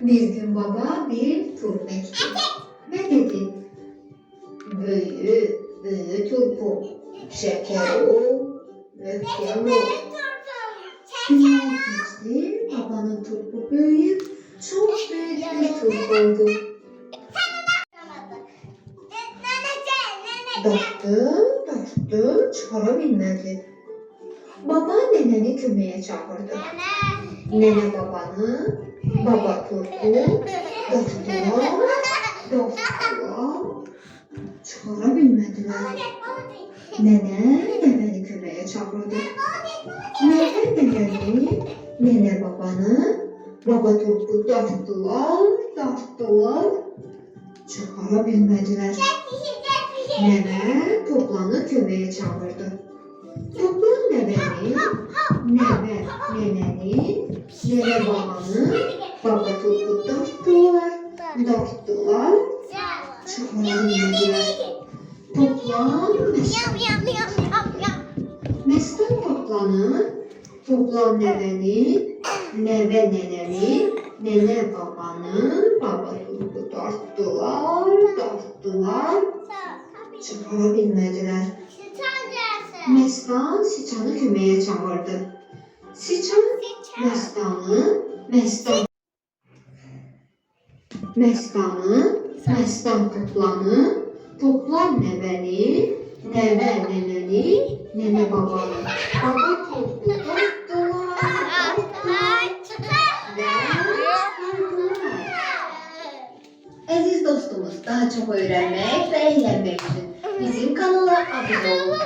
Bir gün baba bir turp ekti. Ne dedi? Büyü, büyü turpum. Şeker ol, mühkem ol. Günler geçti, babanın turpu büyüyüp çok büyük bir turp oldu. Darttı, çıkarabilmedi. Baba neneni kömeğe çağırdı. Nene babanı, baba turpu darttılar, çıkarabilmediler. Nene neneni kömeğe çağırdı. Nene babanı, baba turpu darttılar, çıkarabilmediler. Nene toplanı kömeğe çağırdı. Toplan neneni, nene babanı, baba turpu darttılar, çıkarabilmediler. Toplan Mestan toplan neneni, nene babanı, baba turpu darttılar, çıkarabilmediler. Mestan Siçanı kömeğe çağırdı. Siçan Mestan toplan neveni, neneni, nene babanı, baba turpu darttılar. Aziz dostumuz, daha çok öğrenmek ve eğlenmek için bizim kanala abone olun.